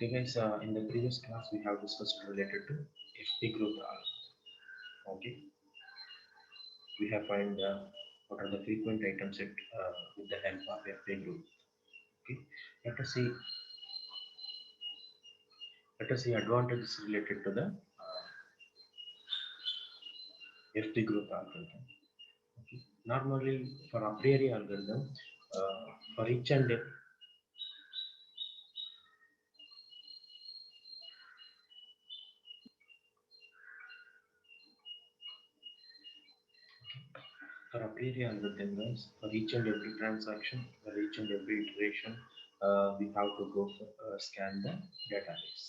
Okay guys, in the previous class we have discussed related to FP growth algorithm. Okay, we have find what are the frequent items set with the help of FP growth. Okay, let us see advantages related to the FP growth algorithm. Okay, normally for a priori algorithm, for each and for a priori algorithm, guys, for each and every transaction, for each and every iteration, we have to go for scan the database.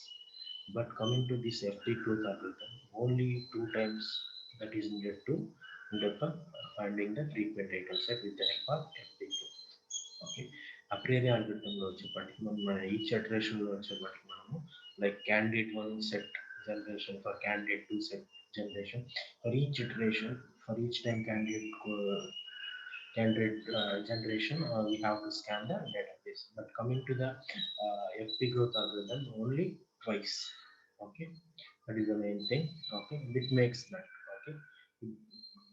But coming to this FP growth algorithm, only two times that is needed to end up finding the frequent item set with the help of FP growth. Okay, a priori algorithm లో వచ్చేప్పటికి మనం each iteration లో వచ్చేప్పటికి మనము like candidate one set generation for candidate two set generation for each iteration for each time candidate generation, we have to scan the database. But coming to the FP growth algorithm, only twice. Okay, that is the main thing. Okay, which makes that. Okay,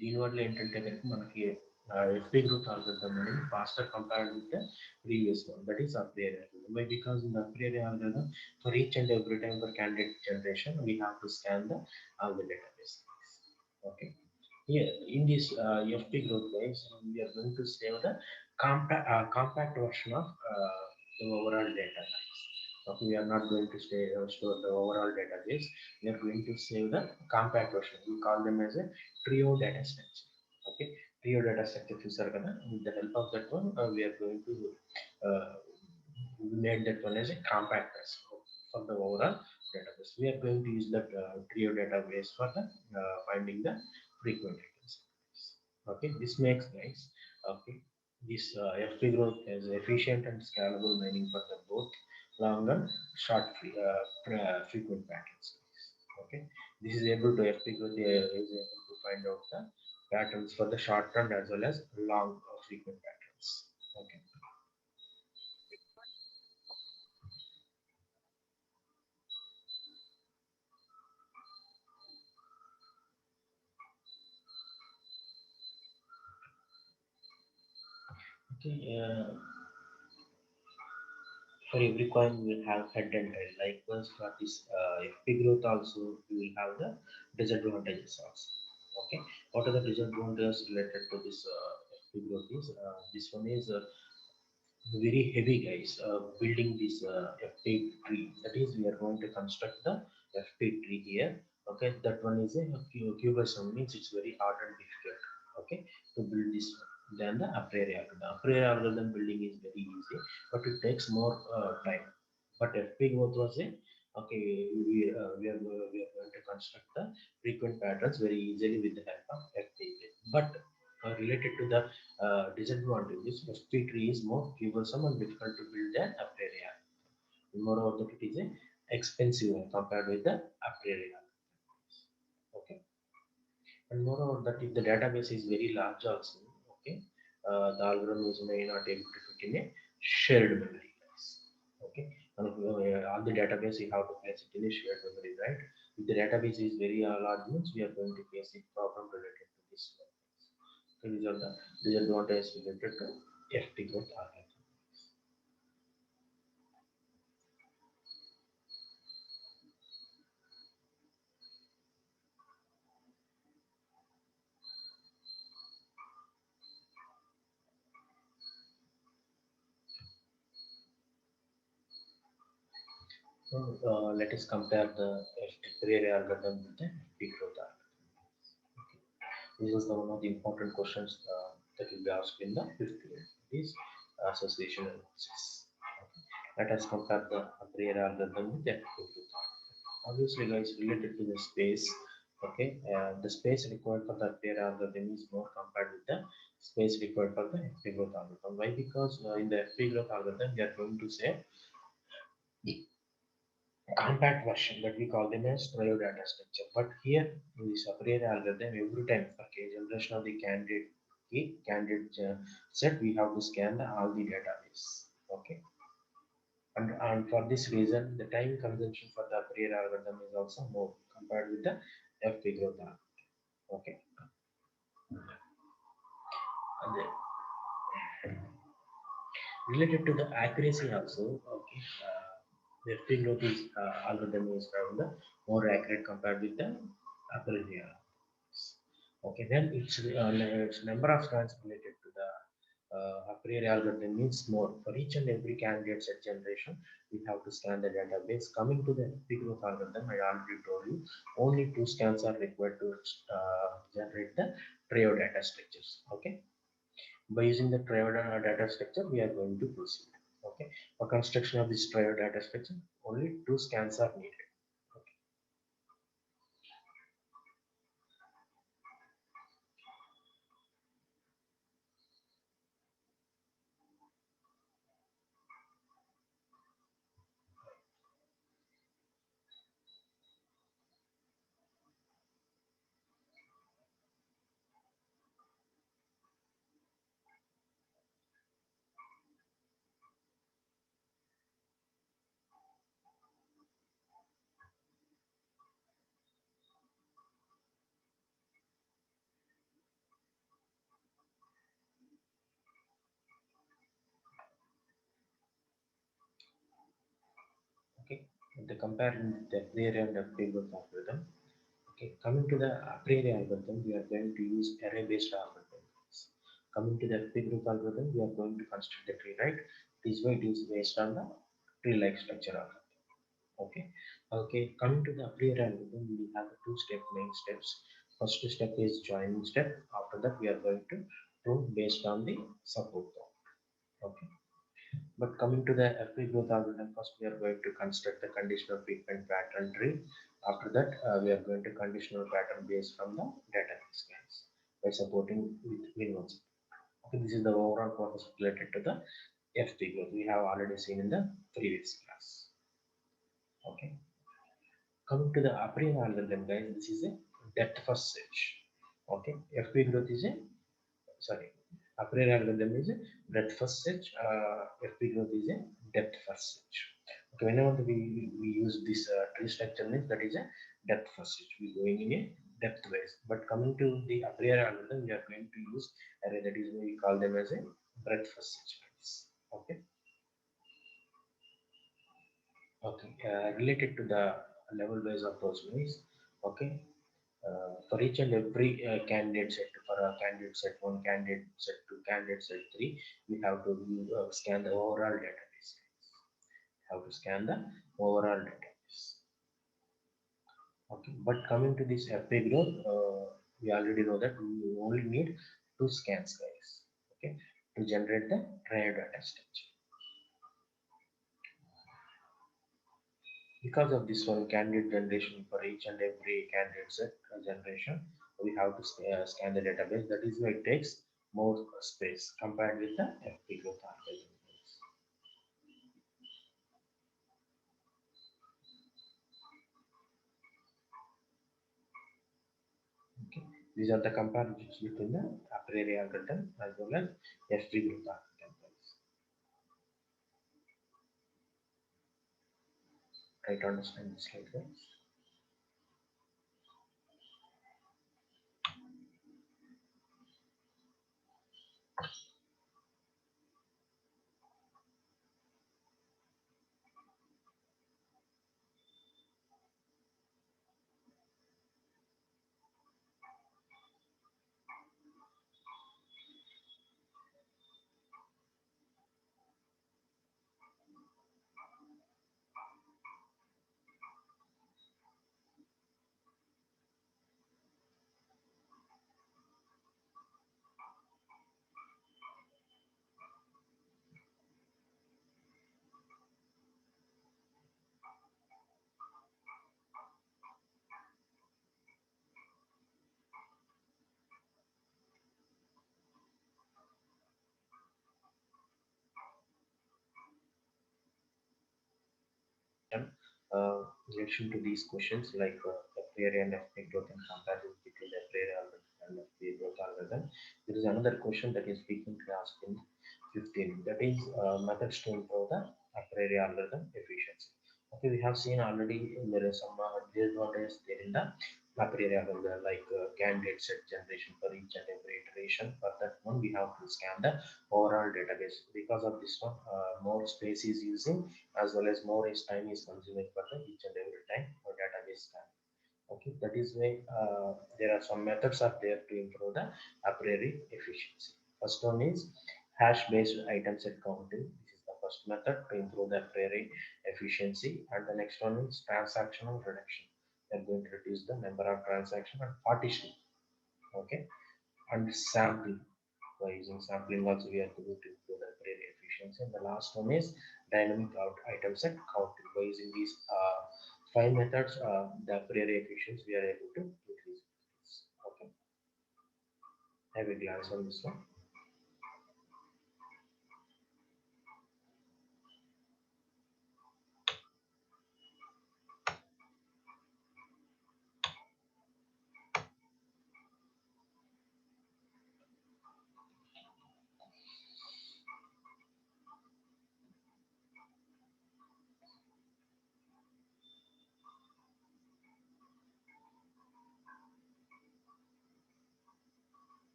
దీనివల్ల ఏంటంటే కనుక మనకి FP growth algorithm అనేది faster compared with the previous one, that is upgrade algorithm. Why? Because in the upgrade algorithm, for each and every time for candidate generation, we have to scan the all the database. Okay, here in this FP growth, guys, we are going to save the compact version of the overall data, guys. Okay, we are not going to store the overall database. We are going to save the compact version. We call them as a trio data structure. Okay, trio data structure చూసారు కదా, with the help of that one, we are going to uh, made that one as a compact version for the overall database. We are going to use that trio database for the finding the frequent items. Okay, this makes, guys, okay, this FP growth is efficient and scalable mining for the both long and short frequent patterns. Okay, this is able to FP growth is able to find out the patterns for the short run as well as long frequent patterns. Okay. Okay. For every coin we will have head and tail. Likewise for this FP growth also we will have the disadvantages also. Okay, what are the disadvantages related to this FP growth is this one is very heavy, guys. Building this FP tree, that is we are going to construct the FP tree here. Okay, that one is a cubism, means it's very hard and difficult, okay, to build this one than the a priori algorithm. A priori algorithm building is very easy, but it takes more time. But FP growth was a okay. We are going to construct the frequent patterns very easily with the help of FP. But related to the disadvantages, FP tree is more cumbersome and difficult to build than a priori algorithm. Moreover, that it is a expensive when compared with the a priori algorithm. Okay, and moreover that if the database is very large also, okay, the algorithm is may not able to fit in a shared memory, guys. Okay, and all the database you have to place it in a shared memory, right? If the database is very large, means we are going to face a problem related to this one. So these are the disadvantages related to FP growth algorithm. So let us compare the FP algorithm with the FP growth algorithm. This is the one of the important questions that will be asked in the fifth grade. It is association analysis. Okay. Let us compare the Fourier algorithm with the FP growth algorithm. Obviously, guys, related to the space. Okay, the space required for the Fourier algorithm is more compared with the space required for the FP growth algorithm. Why? Because in the FP growth algorithm, we are going to say compact version that we call them as trio data structure. But here in this Fourier algorithm, every time for generation of the candidate set, we have to scan all the database. Okay. And for this reason, the time consumption for the Fourier algorithm is also more compared with the FP growth algorithm. Okay. And then related to the accuracy also, okay, the FP growth is algorithm is found the more accurate compared with the Fourier. Okay, then its number of strands related to the a priori algorithm means more. For each and every candidate set generation, we have to scan the database. Coming to the big group algorithm, I already told you, only two scans are required to generate the trio data structures. Okay, by using the trio data structure, we are going to proceed. Okay, for construction of this trio data structure, only two scans are needed. Okay, the comparing the priori and the big group algorithm. Okay, coming to the a priori algorithm, we are going to use array-based algorithms. Coming to the big group algorithm, we are going to construct the tree, right? This way it is based on the tree-like structure algorithm. Okay. Okay, coming to the a priori algorithm, we have the two-step main steps. First step is joining step. After that, we are going to prove based on the support count. Okay. But coming to the FP growth algorithm, first we are going to construct the conditional frequent pattern tree. After that, we are going to conditional pattern based from the database scans by supporting with min1. Okay, this is the overall process related to the FP growth. We have already seen in the previous class. Okay, coming to the a priori algorithm, guys, this is a depth first search. Okay, FP growth is a sorry, a priori algorithm is a breadth first search. FP growth is a depth first search. Okay, whenever we use this tree structure means that is a depth first search. We going in a depth wise. But coming to the a priori algorithm, we are going to use array, that is why we call them as a breadth first search. Okay. Okay. Related to the level wise approach means, okay, for each and every candidate set, for a candidate set 1, candidate set 2, candidate set 3, we have to scan the overall database. Have to scan the overall database. Okay, but coming to this FP growth, we already know that we only need two scans, guys. Okay, to generate the triad data structure. Because of this one candidate generation, for each and every candidate set generation, we have to scan the database. That is why it takes more space compared with the FP growth algorithms. Okay. These are the comparisons between the a priori algorithm as well as FP growth algorithm. Try to understand this slide, guys. In relation to these questions like FP and FP growth and comparison between the FP algorithm and FP growth algorithm, there is another question that is frequently asked in 15. That is methods to improve the a priori algorithm efficiency. Okay, we have seen already there is some disadvantages there in the a priori algorithm, like candidate set generation for each and every iteration. For that one, we have to scan the overall database. Because of this one, more space is using, as well as more is time is consuming for the each and every time for database scan. Okay, that is why there are some methods are there to improve the a priori efficiency. First one is hash based item set counting. This is the first method to improve the a priori efficiency, and the next one is transactional reduction. We are going to reduce the number of transactions and partition. Okay, and sampling. By using sampling also we are going to improve the a priori efficiency. And the last one is dynamic out item set counting. By using these five methods, the a priori efficiency we are able to increase. Okay, have a glance on this one.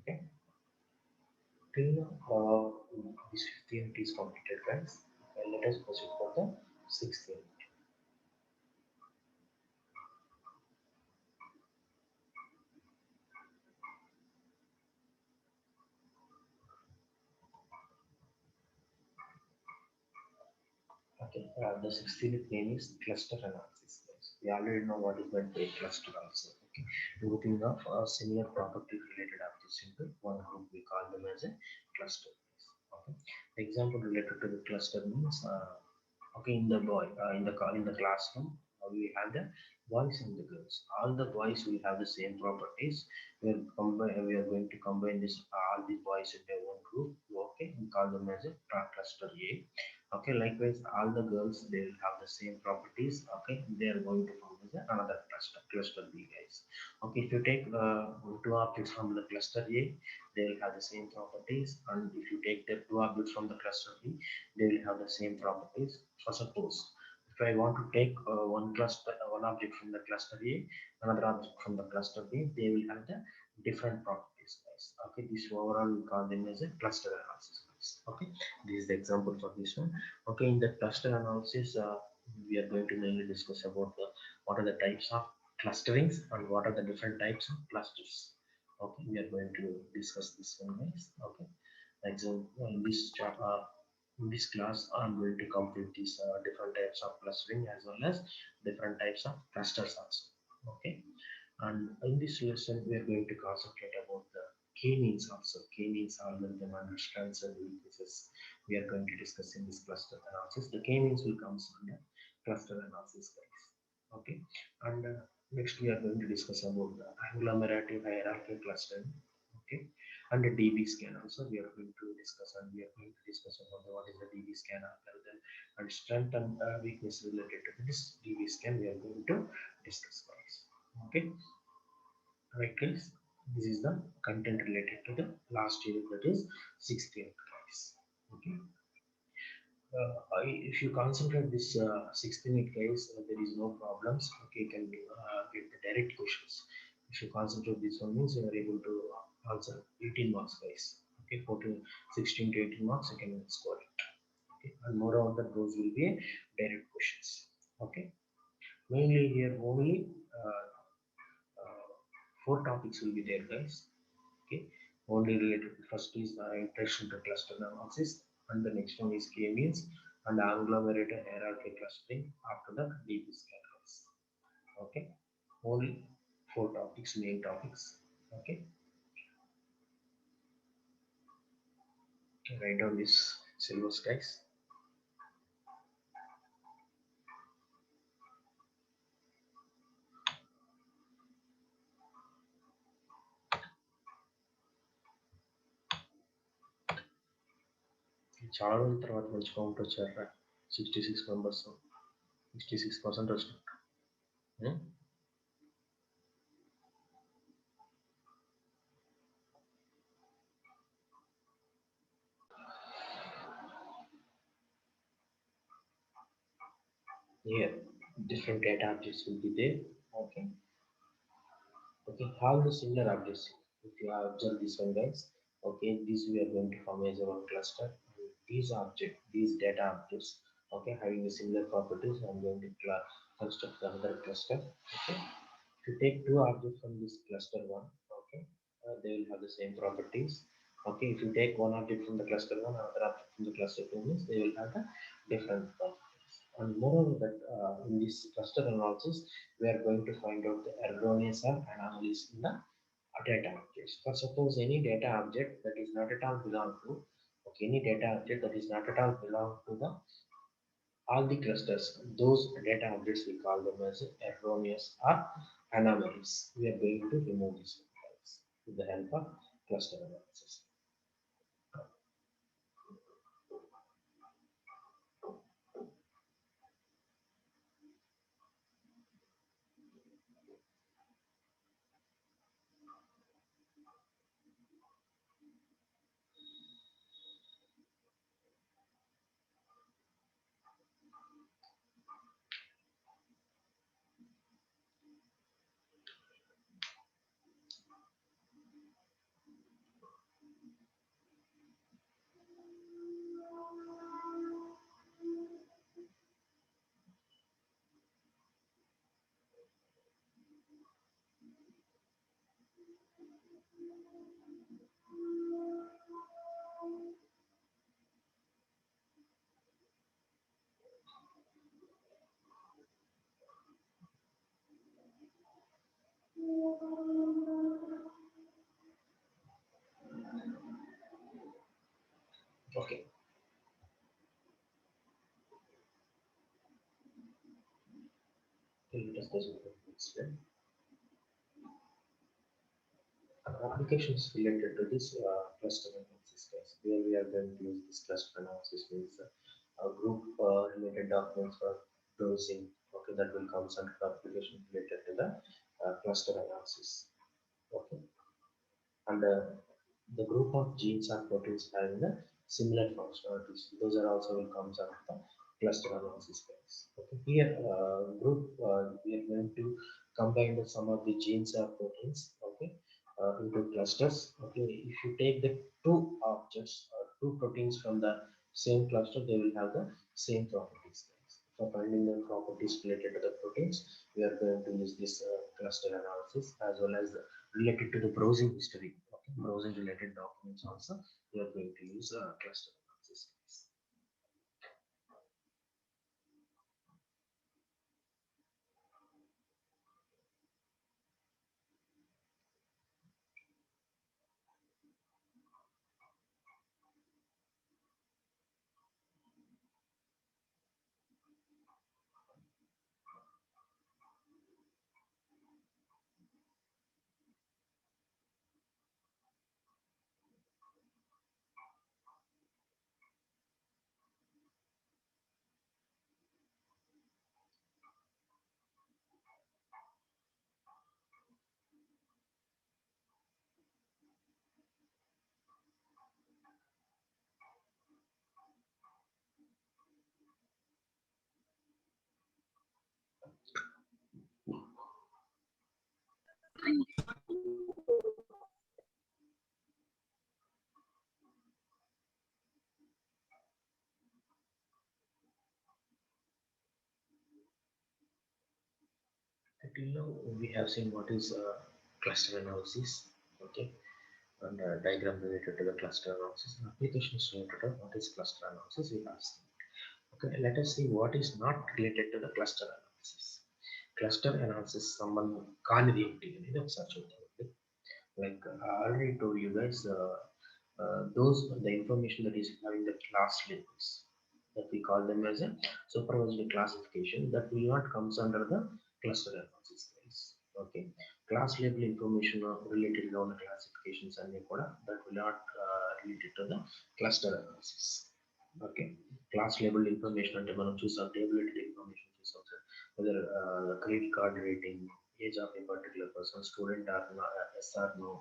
Okay, till now this 15th is completed, guys. Let us proceed for the 16th. Okay, the 16th name is cluster analysis. Yes, we already know what is meant by cluster also. Okay, grouping of similar property related objects into one group, we call them as a cluster. Okay, the example related to the cluster means okay, in the boy in the classroom, we have the boys and the girls. All the boys will have the same properties. We are going to combine this all the boys in their one group. Okay, we call them as a cluster A. Okay, likewise all the girls they will have the same properties. Okay, they are going to form as another cluster B, guys. Okay, if you take two objects from the cluster A, they will have the same properties, and if you take the two objects from the cluster B, they will have the same properties. For suppose if I want to take one object from the cluster A, another object from the cluster B, they will have the different properties, guys. Okay, this overall we call them as a cluster analysis, guys. Okay, this is the example for this one. Okay, in the cluster analysis, we are going to mainly discuss about the what are the types of clusterings and what are the different types of clusters. Okay, we are going to discuss this one, guys. Okay, example in this class, I'm going to complete these different types of clustering as well as different types of clusters also. Okay, and in this lesson, we are going to concentrate about the k-means also. K-means algorithm and strengths and weaknesses. We are going to discuss in this cluster analysis. The k-means will come under cluster analysis, guys. Okay, and next we are going to discuss about the agglomerative hierarchy clustering. Okay, and the DB scan also we are going to discuss, and we are going to discuss about what is the DB scan algorithm and strength and weakness related to this DB scan we are going to discuss, guys. Okay, right, guys. This is the content related to the last unit, that is 16th, guys. Okay. If you concentrate this 16th, guys, there is no problems. Okay, you can get the direct questions. If you concentrate this one means you are able to answer 18 marks, guys. Okay, 14, 16 to 18 marks you can score it. Okay, and moreover those will be direct questions. Okay, mainly here only uh, uh, four topics will be there, guys. Okay, only related to first is introduction to cluster analysis, and the next one is k-means and agglomerator hierarchy clustering. After that, DB scanners. Okay, only four topics, main topics. Okay, write down this syllabus, guys. చాలా రోజుల తర్వాత మంచి count వచ్చారా, 66 members, 66% వచ్చినట్టు. Here different data objects will be there. Okay, okay, all the similar objects, if you have observed this one, guys. Okay, this we are going to form as our cluster. These objects, these data objects, okay, having the similar properties, I'm going to construct another cluster. Okay, if you take two objects from this cluster one, okay, they will have the same properties. Okay, if you take one object from the cluster one, another object from the cluster two, means they will have the different properties. And moreover that in this cluster analysis, we are going to find out the erroneous or anomalies in the data objects. For suppose any data object that is not at all belong to, okay, any data object that is not at all belong to the all the clusters, those data objects we call them as erroneous or anomalies. We are going to remove these ones with the help of cluster analysis. Okay. Let us explain. Applications related to this cluster analysis, guys. Here we are going to use this cluster analysis, means a group related documents for browsing. Okay, that will come under the application related to the cluster analysis. Okay, and the group of genes or proteins having the similar functionalities, those are also will come under the cluster analysis phase. Okay, here group we are going to combine the some of the genes or proteins, okay, into clusters. Okay, if you take the two objects or two proteins from the same cluster, they will have the same properties. For finding the properties related to the proteins, we are going to use this cluster analysis, as well as related to the browsing history. Okay, browsing related documents also we are going to use cluster analysis. Until now we have seen what is cluster analysis, okay, and diagram related to the cluster analysis. Applications related to what is cluster analysis we have seen. Okay, let us see what is not related to the cluster analysis. Cluster analysis సంబంధం కానిది ఏంటి అనేది ఒకసారి చూద్దాం. Like I already told you guys, those the information that is having the class labels that we call them as a supervisory classification that will not comes under the cluster analysis guys. Okay, class label information related to the classifications and that will not related to the cluster analysis. Okay, class labeled information అంటే మనం చూసాం టేబులెటెడ్ information చూసాం sir whether credit card rating, age of a particular person, student or not, yes or no.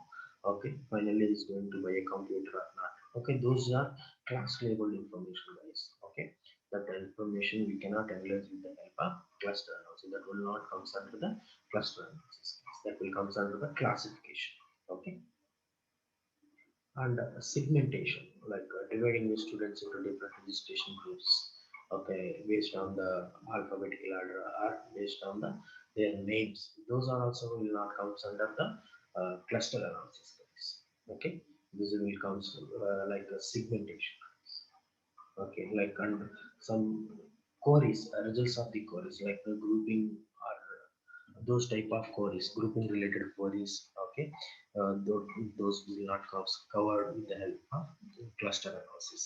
Okay, finally is going to buy a computer or not. Okay, those are class labeled information guys. Okay, that information we cannot analyze with the help of cluster analysis. That will not comes under the cluster analysis. That will comes under the classification. Okay, and segmentation like dividing the students into different registration groups, okay, based on the alphabetical order or based on their names. Those are also will not comes under the cluster analysis guys. Okay, this will comes like a segmentation. Okay, like under some queries, results of the queries like the grouping or those type of queries, grouping related queries. Okay, those will not covered with the help of cluster analysis.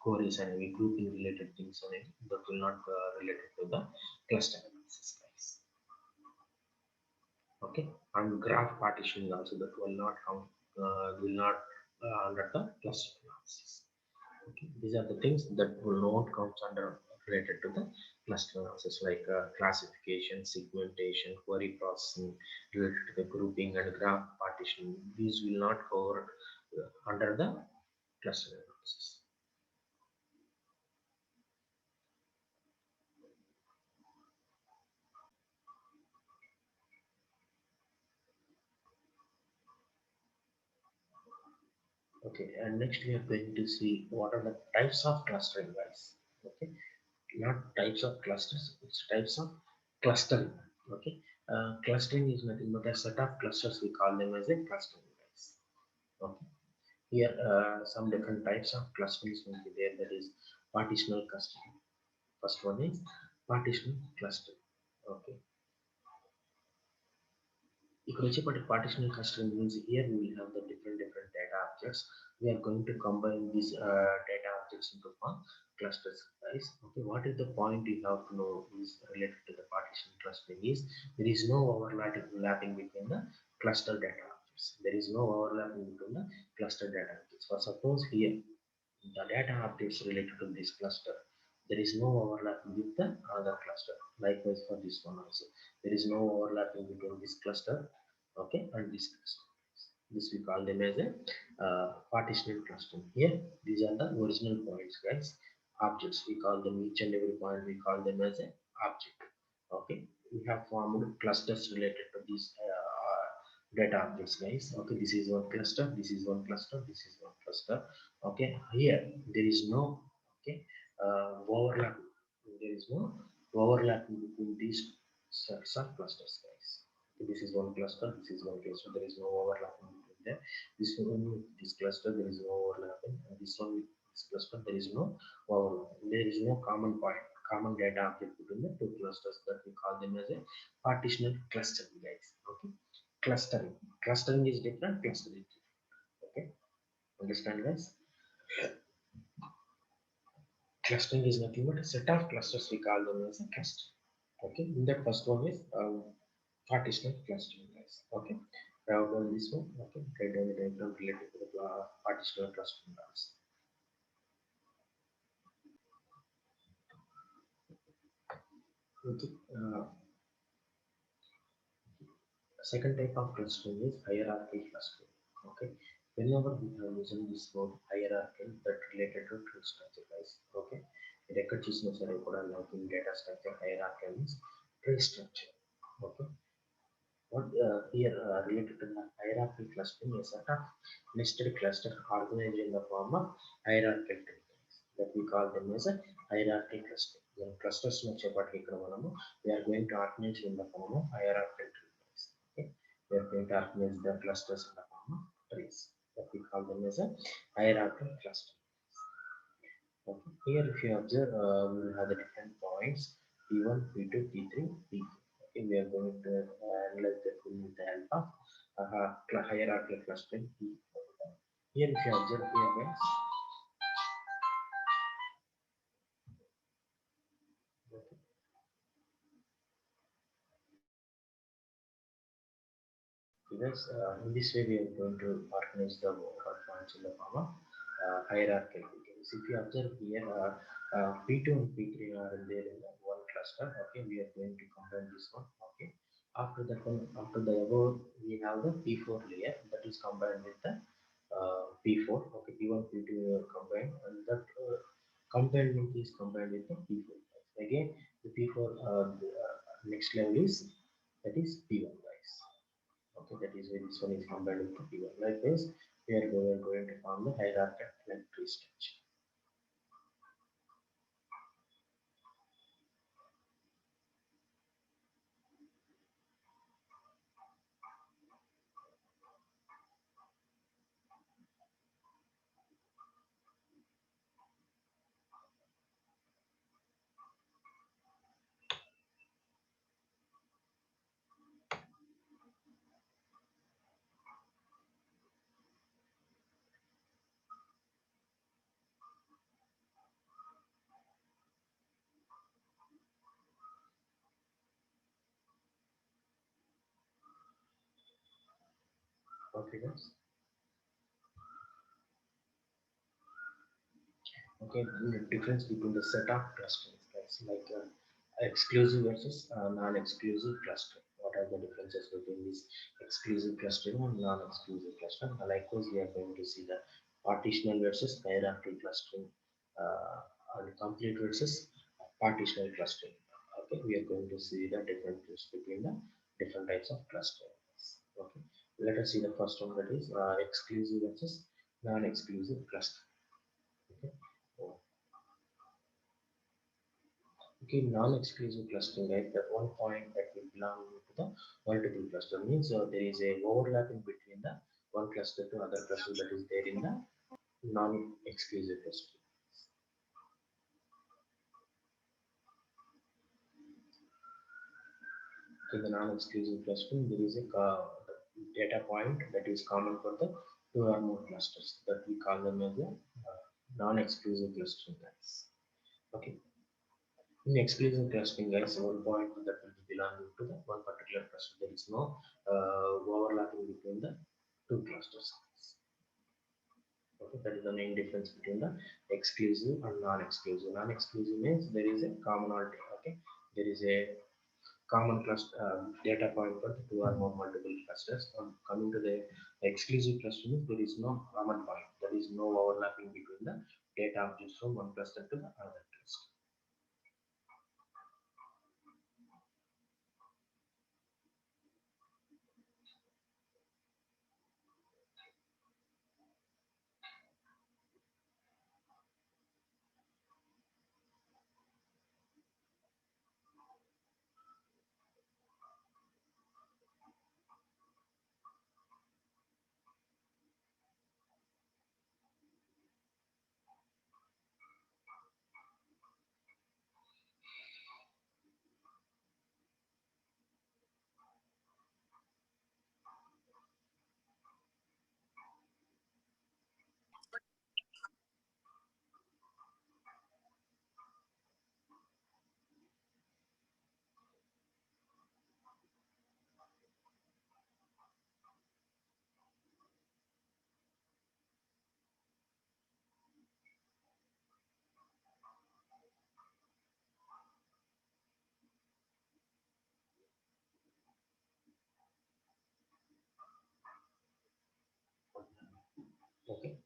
Queries and any grouping related things and that will not related to the cluster analysis guys. Okay, and graph partitioning also that will not count, will not under the cluster analysis. Okay, these are the things that will not come under related to the cluster analysis like classification, segmentation, query processing related to the grouping and graph partitioning. These will not cover under the cluster analysis. Okay, and next we are going to see what are the types of clustering guys. Okay, not types of clusters, it's types of clustering. Okay, clustering is nothing but a set of clusters. We call them as a clustering guys. Okay, here some different types of clusterings will be there. That is partitional clustering. First one is partitional clustering. Okay, ఇక్కడ వచ్చేప్పటి partitional clustering means here we will have the different data objects. We are going to combine these data objects into one clusters guys. Okay, what is the point you have to know is related to the partition clustering is there is no overlapping between the cluster data objects. There is no overlapping between the cluster data objects. For suppose here the data updates related to this cluster, there is no overlapping with the other cluster. Likewise for this one also, there is no overlapping between this cluster, okay, and this cluster. This we call them as a partitional cluster. Here these are the original points guys, objects. We call them each and every point, we call them as a object. Okay, we have formed clusters related to these data objects guys. Okay, this is one cluster, this is one cluster, this is one cluster. Okay, here there is no, okay, overlap. There is no overlapping between these sets of clusters guys. Okay, this is one cluster, this is one cluster, there is no overlapping between them. This one with this cluster there is no overlapping, and this one with this cluster there is no overlapping. There is no common point, common data object between the two clusters, that we call them as a partitional clustering guys. Okay, clustering, clustering is different, clustering is different. Okay, understand guys? Clustering is nothing but a set of clusters, we call them as a cluster. Okay, in that first one is partitional clustering guys. Okay, I have done this one. Okay, write down the diagram related to the partitional clustering guys. Okay, second type of clustering is hierarchical clustering. Okay, whenever we are using this word hierarchical, that related to tree structure guys. Okay, ఇది ఎక్కడ చూసినా సరే కూడా like in data structure hierarchy means tree structure. Okay, what here related to the hierarchical clustering is a set of nested cluster organized in the form of hierarchical tree that we call them as a hierarchical cluster. When clusters వచ్చేప్పటికి ఇక్కడ మనము we are going to organize in the form of hierarchical trees. Okay, we are going to organize the clusters in the form of trees that we call them as a hierarchical cluster. Okay, here if you observe, we will have the different points P1, P2, P3, P4. Okay, we are going to analyze the full with the help of hierarchical clustering. Here if you observe here guys, because in this way we are going to organize the points in the form of hierarchical. Because if you observe here, P2 and P3 are there in the one cluster. Okay, we are going to combine this one. Okay, after that one, after the above, we have the P4 layer that is combined with the P4. Okay, P1, P2 are combined, and that combined link is combined with the P4. Again, the P4 next level is that is P1 guys. Okay, that is where this one is combined with the P1. Like this, we are going to form the hierarchical tree structure. Okay, guys. Okay, the difference between the set of clusters, guys, like exclusive versus non-exclusive cluster. What are the differences between this exclusive clustering and non-exclusive clustering? Likewise, we are going to see the partitional versus hierarchical clustering, and complete versus partitional clustering. Okay, we are going to see the differences between the different types of clustering. Okay, let us see the first one, that is exclusive versus non-exclusive cluster. Okay. Okay, non-exclusive clustering, right? The one point that will belong to the multiple cluster means there is a overlapping between the one cluster to other cluster that is there in the non-exclusive cluster. In the non-exclusive clustering, there is a data point that is common for the two or more clusters that we call them as the non-exclusive clustering types. Okay. In exclusive clustering, guys, one point that will be belonging to the one particular cluster. There is no overlapping between the two clusters. Okay, that is the main difference between the exclusive and non-exclusive. Non-exclusive means there is a commonality. Okay, there is a common cluster data point for the two or more multiple clusters. Coming to the exclusive cluster means there is no common point. There is no overlapping between the data objects from one cluster to the other cluster. Okay.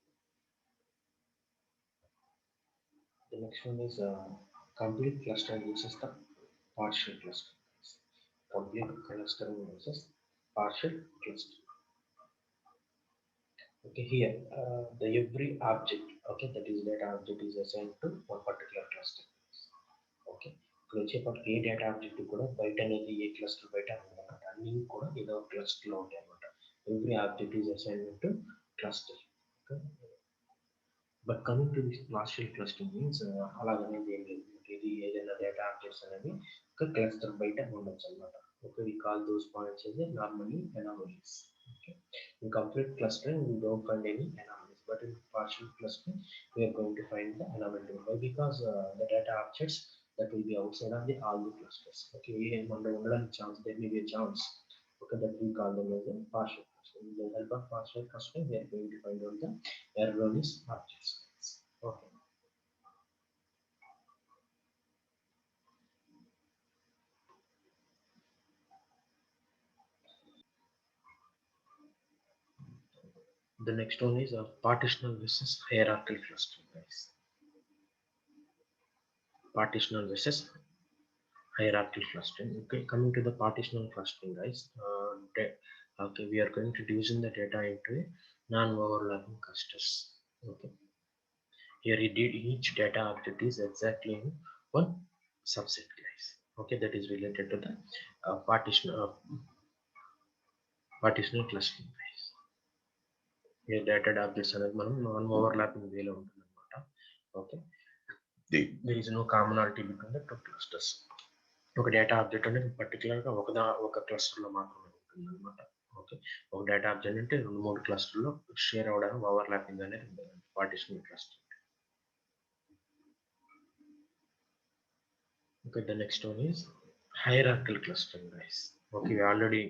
The next one is complete cluster versus the partial cluster. Complete cluster versus partial cluster. Okay, here the every object, okay, that is data object is assigned to one particular cluster. Okay, ఇప్పుడు వచ్చేప్పటికి ఏ data object కూడా బయట అనేది ఏ cluster బయట ఉండదన్నమాట, అన్ని కూడా ఏదో క్లస్టర్ లో ఉంటాయి అనమాట. Every object is assigned to cluster. But coming to this partial clustering means అలాగనేది ఏం లేదు. ఇది ఏదైనా డేటా ఆబ్జెక్ట్స్ అనేవి ఒక క్లస్టర్ బయట ఉండొచ్చు అనమాట. Okay, we call those points as normally anomalies. Okay, In complete clustering, we don't find any anomalies, but in partial clustering, we are going to find the anomaly. Why? Because the data objects that will be outside of the all the clusters. Okay, chance there may be a chance. Okay, that we call them as a partial clustering. With the help of partial clustering, we are going to find out the erroneous objects. Okay. The next one is a partitional versus hierarchical clustering, guys. Partitional versus hierarchical clustering. Okay, coming to the partitional clustering, guys. Okay, we are going to division the data into a non-overlapping clusters. Okay, here it did each data object is exactly in one subset, guys. Okay, that is related to the partitional clustering, guys. Here data objects అనేది మనం non-overlapping వేలో ఉంటుంది అనమాట. Okay, there is no commonality between the two clusters. ఒక data object అనేది పర్టికులర్గా ఒక క్లస్టర్లో మాత్రమే ఉంటుంది అనమాట. ఓకే, ఒక డేటా ఆబ్జెక్ట్ అంటే 2-3 క్లస్టర్లో షేర్ అవడానికి ఓవర్లాపింగ్ అనేది ఉంటుంది partition cluster. Okay, the next one is hierarchical clustering, guys. Okay, we already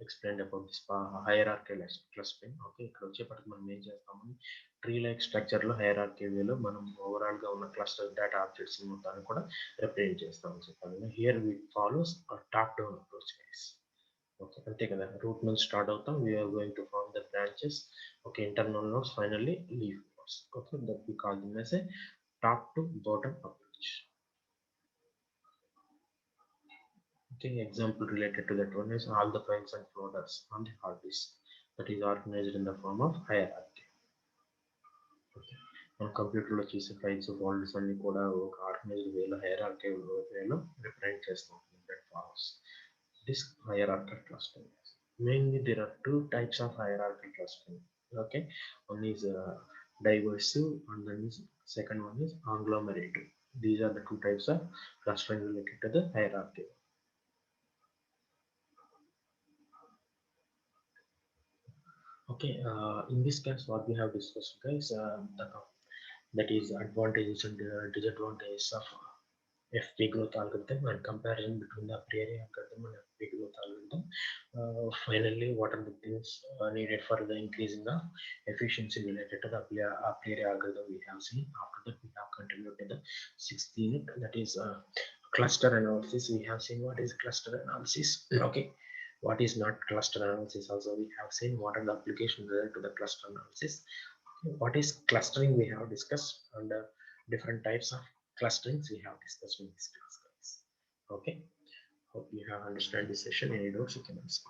explained about this hierarchical clustering. Okay, ఇక్కడ వచ్చేప్పటికి మనం ఏం చేస్తామని ట్రీ లైక్ స్ట్రక్చర్ లో హైరార్కీ వేలో మనం ఓవరాల్ గా ఉన్న క్లస్టర్ డేటా ఆబ్జెక్ట్స్ మొత్తాన్ని కూడా రిప్రజెంట్ చేస్తామని చెప్పాలి. Here we follows top down approach, guys. Okay, అంతే కదా, రూట్ నుంచి స్టార్ట్ అవుతాం, we are going to form the branches. Okay, internal nodes, finally leaf nodes. Okay, that we call them as a top to bottom approach. Okay, example related to that one is all the files and folders on the hard disk that is organized in the form of hierarchy. Okay, మన కంప్యూటర్లో చేసే files folders అన్ని కూడా ఒక organised వేలో hierarchy వేలో represent చేస్తాం. that follows this hierarchical clustering. Mainly there are two types of hierarchical clustering. Okay, one is diversive and then is second one is agglomerative. These are the two types of clustering related to the hierarchy. Okay, in this case, what we have discussed, guys, that is advantages and disadvantages of FP growth algorithm and comparison between the a priori algorithm and FP growth algorithm. Finally, what are the things needed for the increasing the efficiency related to the a priori algorithm we have seen. After that, we have continued to the 6th unit, that is cluster analysis. We have seen what is cluster analysis. Okay, what is not cluster analysis also we have seen. What are the applications related to the cluster analysis. What is clustering we have discussed, and different types of clusterings we have discussed in this class, guys. Okay, hope you have understand this session. Any doubts you can ask.